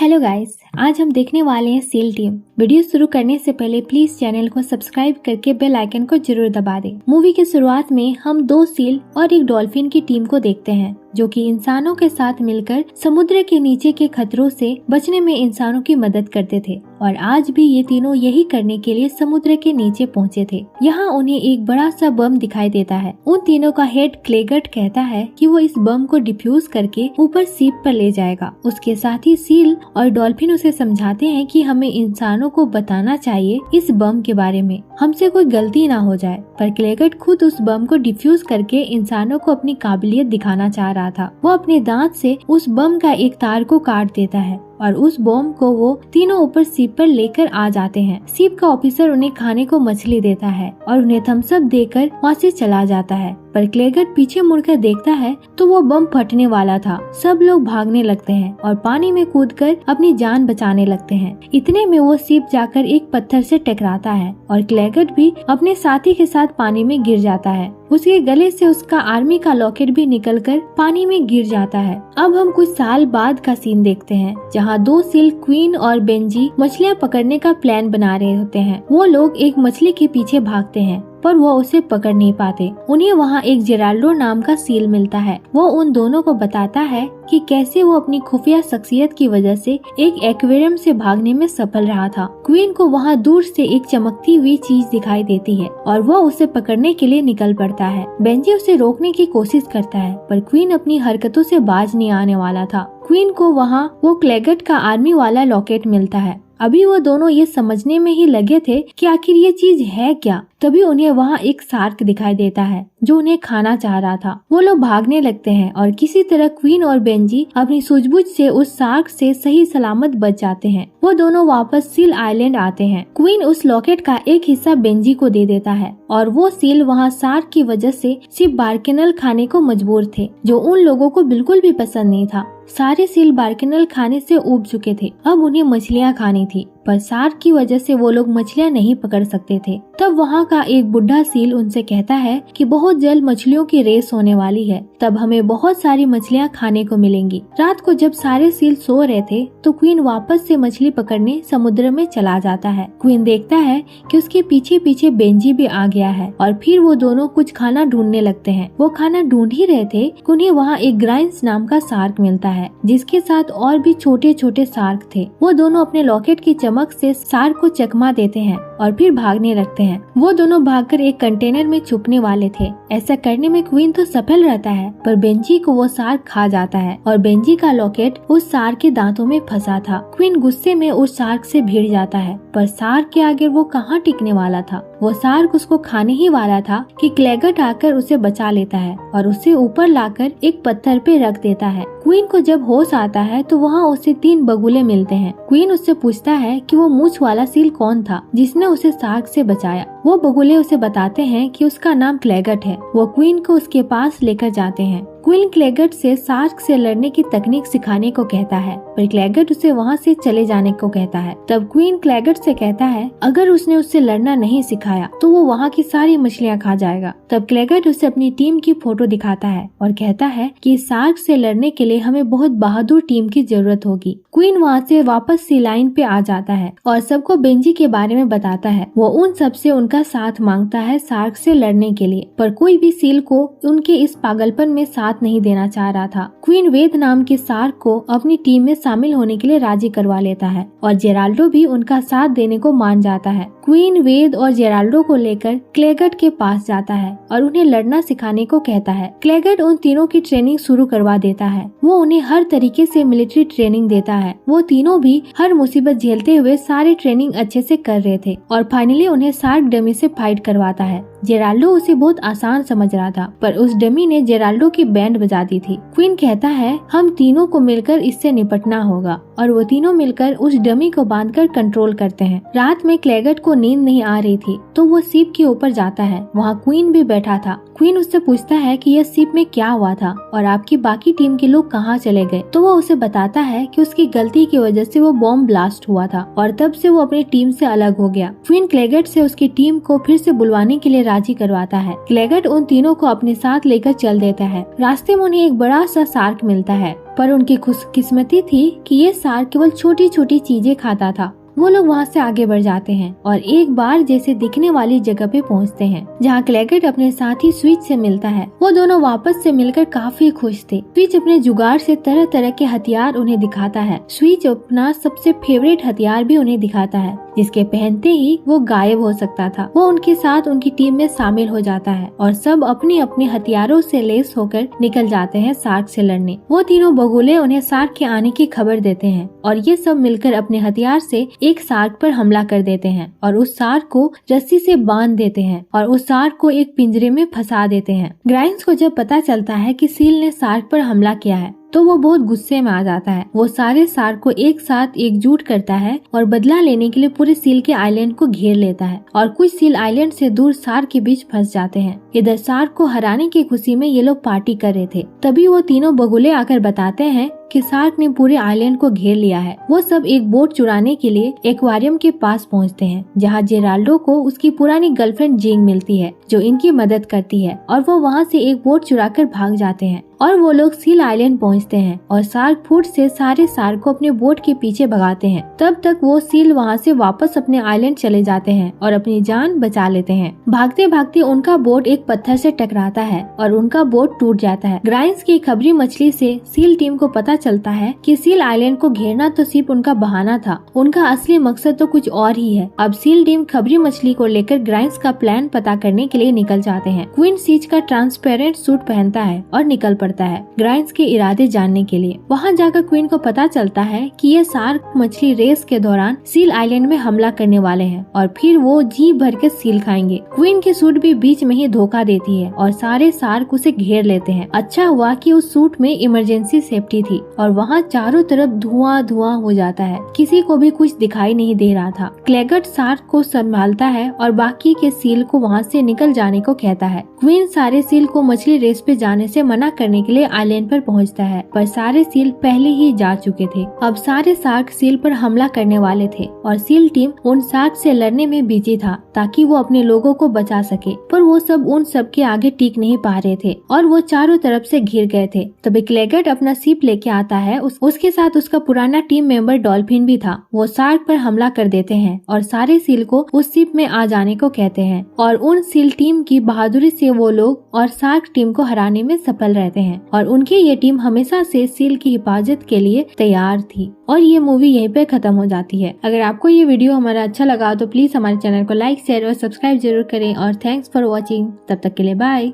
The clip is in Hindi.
हेलो गाइस, आज हम देखने वाले हैं सील टीम। वीडियो शुरू करने से पहले प्लीज चैनल को सब्सक्राइब करके बेल आइकन को जरूर दबा दें। मूवी की शुरुआत में हम 2 सील और एक डॉल्फिन की टीम को देखते हैं जो कि इंसानों के साथ मिलकर समुद्र के नीचे के खतरों से बचने में इंसानों की मदद करते थे और आज भी ये तीनों यही करने के लिए समुद्र के नीचे पहुँचे थे। यहाँ उन्हें एक बड़ा सा बम दिखाई देता है। उन तीनों का हेड क्लेगट कहता है कि वो इस बम को डिफ्यूज करके ऊपर सीप पर ले जाएगा। उसके साथ ही सील और डॉल्फिन उसे समझाते हैं कि हमें इंसानों को बताना चाहिए इस बम के बारे में, हमसे कोई गलती ना हो जाए। पर क्लेगट खुद उस बम को डिफ्यूज करके इंसानों को अपनी काबिलियत दिखाना चाह रहा था। वो अपने दांत से उस बम का एक तार को काट देता है और उस बम को वो तीनों ऊपर सीप पर लेकर आ जाते हैं। सीप का ऑफिसर उन्हें खाने को मछली देता है और उन्हें थम्स अप देकर वहाँ से चला जाता है। पर क्लेगट पीछे मुड़कर देखता है तो वो बम फटने वाला था। सब लोग भागने लगते हैं और पानी में कूदकर अपनी जान बचाने लगते हैं। इतने में वो सीप जाकर एक पत्थर से टकराता है और क्लेगट भी अपने साथी के साथ पानी में गिर जाता है। उसके गले से उसका आर्मी का लॉकेट भी निकलकर पानी में गिर जाता है। अब हम कुछ साल बाद का सीन देखते हैं जहाँ 2 सील क्वीन और बेंजी मछलियाँ पकड़ने का प्लान बना रहे होते हैं। वो लोग एक मछली के पीछे भागते हैं पर वो उसे पकड़ नहीं पाते। उन्हें वहाँ एक जेराल्डो नाम का सील मिलता है। वो उन दोनों को बताता है कि कैसे वो अपनी खुफिया शख्सियत की वजह से एक एक्वेरियम से भागने में सफल रहा था। क्वीन को वहाँ दूर से एक चमकती हुई चीज दिखाई देती है और वो उसे पकड़ने के लिए निकल पड़ता है। बेंजी उसे रोकने की कोशिश करता है पर क्वीन अपनी हरकतों से बाज नहीं आने वाला था। क्वीन को वहाँ वो क्लेगट का आर्मी वाला लॉकेट मिलता है। अभी वो दोनों ये समझने में ही लगे थे कि आखिर ये चीज है क्या। तभी उन्हें वहाँ एक शार्क दिखाई देता है जो उन्हें खाना चाह रहा था। वो लोग भागने लगते हैं और किसी तरह क्वीन और बेंजी अपनी सूझबूझ से उस शार्क से सही सलामत बच जाते हैं। वो दोनों वापस सील आइलैंड आते हैं। क्वीन उस लॉकेट का एक हिस्सा बेंजी को दे देता है और वो सील वहाँ शार्क की वजह से सिर्फ बार्किनल खाने को मजबूर थे जो उन लोगों को बिल्कुल भी पसंद नहीं था। सारे सील बार्किनल खाने से ऊब चुके थे। अब उन्हें मछलियाँ खानी थी पर शार्क की वजह से वो लोग मछलियाँ नहीं पकड़ सकते थे। तब वहाँ का एक बुढ़ा सील उनसे कहता है कि बहुत जल्द मछलियों की रेस होने वाली है, तब हमें बहुत सारी मछलियाँ खाने को मिलेंगी। रात को जब सारे सील सो रहे थे तो क्वीन वापस से मछली पकड़ने समुद्र में चला जाता है। क्वीन देखता है कि उसके पीछे पीछे बेंजी भी आ गया है और फिर वो दोनों कुछ खाना ढूंढने लगते हैं। वो खाना ढूंढ ही रहे थे कि उन्हें वहाँ एक ग्राइंस नाम का शार्क मिलता है जिसके साथ और भी छोटे छोटे शार्क थे। वो दोनों अपने लॉकेट की चमक से शार्क को चकमा देते हैं और फिर भागने लगते हैं। वो दोनों भागकर एक कंटेनर में छुपने वाले थे। ऐसा करने में क्वीन तो सफल रहता है पर बेंजी को वो शार्क खा जाता है और बेंजी का लॉकेट उस शार्क के दांतों में फंसा था। क्वीन गुस्से में उस शार्क से भिड़ जाता है पर शार्क के आगे वो कहाँ टिकने वाला था। वो शार्क उसको खाने ही वाला था कि क्लेगट आकर उसे बचा लेता है और उसे ऊपर लाकर एक पत्थर पे रख देता है। क्वीन को जब होश आता है तो वहाँ उसे 3 बगुले मिलते हैं। क्वीन उससे पूछता है कि वो मूंछ वाला सील कौन था जिसने उसे शार्क से बचाया। वो बगुले उसे बताते हैं कि उसका नाम क्लेगट है। वो क्वीन को उसके पास लेकर जाते हैं। क्वीन क्लेगट से शार्क से लड़ने की तकनीक सिखाने को कहता है पर क्लेगट उसे वहाँ से चले जाने को कहता है। तब क्वीन क्लेगट से कहता है अगर उसने उससे लड़ना नहीं सिखाया तो वो वहाँ की सारी मछलियाँ खा जाएगा। तब क्लेगट उसे अपनी टीम की फोटो दिखाता है और कहता है कि शार्क से लड़ने के लिए हमें बहुत बहादुर टीम की जरूरत होगी। क्वीन वहाँ से वापस सी लाइन पे आ जाता है और सबको बेंजी के बारे में बताता है। वो उन सब से उनका साथ मांगता है शार्क से लड़ने के लिए पर कोई भी सील को उनके इस पागलपन में साथ नहीं देना चाह रहा था। क्वीन वेद नाम के शार्क को अपनी टीम में शामिल होने के लिए राजी करवा लेता है और जेराल्डो भी उनका साथ देने को मान जाता है। क्वीन वेद और जेराल्डो को लेकर क्लेगट के पास जाता है और उन्हें लड़ना सिखाने को कहता है। क्लेगट उन तीनों की ट्रेनिंग शुरू करवा देता है। वो उन्हें हर तरीके से मिलिट्री ट्रेनिंग देता है। वो तीनों भी हर मुसीबत झेलते हुए सारी ट्रेनिंग अच्छे से कर रहे थे और फाइनली उन्हें शार्क डमी से फाइट करवाता है। जेराल्डो उसे बहुत आसान समझ रहा था पर उस डमी ने जेराल्डो की बैंड बजा दी थी। क्वीन कहता है हम तीनों को मिलकर इससे निपटना होगा और वो तीनों मिलकर उस डमी को बांधकर कंट्रोल करते हैं। रात में क्लेगट को नींद नहीं आ रही थी तो वो शिप के ऊपर जाता है। वहाँ क्वीन भी बैठा था। क्वीन उससे पूछता है कि यह शिप में क्या हुआ था और आपकी बाकी टीम के लोग कहाँ चले गए। तो वो उसे बताता है कि उसकी गलती की वजह से वो बॉम्ब ब्लास्ट हुआ था और तब से वो अपनी टीम से अलग हो गया। क्वीन क्लेगट से उसकी टीम को फिर से बुलवाने के लिए राजी करवाता है। क्लेगट उन तीनों को अपने साथ लेकर चल देता है। रास्ते में उन्हें एक बड़ा सा शार्क मिलता है। पर उनकी खुशकिस्मती थी कि ये शार्क केवल छोटी छोटी चीजें खाता था। वो लोग वहाँ से आगे बढ़ जाते हैं और एक बार जैसे दिखने वाली जगह पे पहुँचते हैं जहाँ क्लेगेट अपने साथी स्विच से मिलता है। वो दोनों वापस से मिलकर काफी खुश थे। स्विच अपने जुगाड़ से तरह तरह के हथियार उन्हें दिखाता है। स्विच अपना सबसे फेवरेट हथियार भी उन्हें दिखाता है जिसके पहनते ही वो गायब हो सकता था। वो उनके साथ उनकी टीम में शामिल हो जाता है और सब अपने अपने हथियारों से लैस होकर निकल जाते हैं शार्क से लड़ने। वो तीनों बगुले उन्हें शार्क के आने की खबर देते हैं और ये सब मिलकर अपने हथियार से एक शार्क पर हमला कर देते हैं और उस शार्क को रस्सी से बांध देते हैं और उस शार्क को एक पिंजरे में फंसा देते हैं। ग्राइम्स को जब पता चलता है कि सील ने शार्क पर हमला किया है तो वो बहुत गुस्से में आ जाता है। वो सारे शार्क को एक साथ एकजुट करता है और बदला लेने के लिए पूरे सील के आइलैंड को घेर लेता है और कुछ सील आइलैंड से दूर शार्क के बीच फंस जाते हैं। इधर शार्क को हराने की खुशी में ये लोग पार्टी कर रहे थे। तभी वो तीनों बगुले आकर बताते हैं कि शार्क ने पूरे आइलैंड को घेर लिया है। वो सब एक बोट चुराने के लिए एक्वेरियम के पास पहुंचते हैं जहां जेराल्डो को उसकी पुरानी गर्लफ्रेंड जिंग मिलती है जो इनकी मदद करती है और वो वहां से एक बोट चुराकर भाग जाते हैं और वो लोग सील आइलैंड पहुंचते हैं और शार्क फूड से सारे शार्क को अपने बोट के पीछे भगाते हैं। तब तक वो सील वहां से वापस अपने आइलैंड चले जाते हैं और अपनी जान बचा लेते हैं। भागते भागते उनका बोट एक पत्थर से टकराता है और उनका बोट टूट जाता है। ग्राइम्स की खबरी मछली से सील टीम को पता चलता है कि सील आइलैंड को घेरना तो सिर्फ उनका बहाना था, उनका असली मकसद तो कुछ और ही है। अब सील टीम खबरी मछली को लेकर ग्राइम्स का प्लान पता करने के लिए निकल जाते हैं। क्वीन सीज का ट्रांसपेरेंट सूट पहनता है और निकल पड़ता है ग्राइम्स के इरादे जानने के लिए। वहाँ जाकर क्वीन को पता चलता है कि ये शार्क मछली रेस के दौरान सील आइलैंड में हमला करने वाले हैं और फिर वो जी भर के सील खाएंगे। क्वीन की सूट भी बीच में ही धोखा देती है और सारे शार्क उसे घेर लेते हैं। अच्छा हुआ कि उस सूट में इमरजेंसी सेफ्टी थी और वहाँ चारों तरफ धुआं धुआं हो जाता है, किसी को भी कुछ दिखाई नहीं दे रहा था। क्लेगेट शार्क को संभालता है और बाकी के सील को वहाँ से निकल जाने को कहता है। क्वीन सारे सील को मछली रेस पे जाने से मना करने के लिए आइलैंड पर पहुँचता है पर सारे सील पहले ही जा चुके थे। अब सारे शार्क सील पर हमला करने वाले थे और सील टीम उन शार्क से लड़ने में बिजी था ताकि वो अपने लोगों को बचा सके, पर वो सब उन सब के आगे टिक नहीं पा रहे थे और वो चारों तरफ से घिर गए थे। तभी क्लेगेट अपना शिप लेके आता है। उसके साथ उसका पुराना टीम मेंबर डॉल्फिन भी था। वो शार्क पर हमला कर देते हैं और सारे सील को उस शिप में आ जाने को कहते हैं और उन सील टीम की बहादुरी से वो लोग और शार्क टीम को हराने में सफल रहते हैं और उनकी ये टीम हमेशा से सील की हिफाजत के लिए तैयार थी। और ये मूवी यहीं पे खत्म हो जाती है। अगर आपको ये वीडियो हमारा अच्छा लगा तो प्लीज हमारे चैनल को लाइक, शेयर और सब्सक्राइब जरूर करें और थैंक्स फॉर वॉचिंग। तब तक के लिए बाय।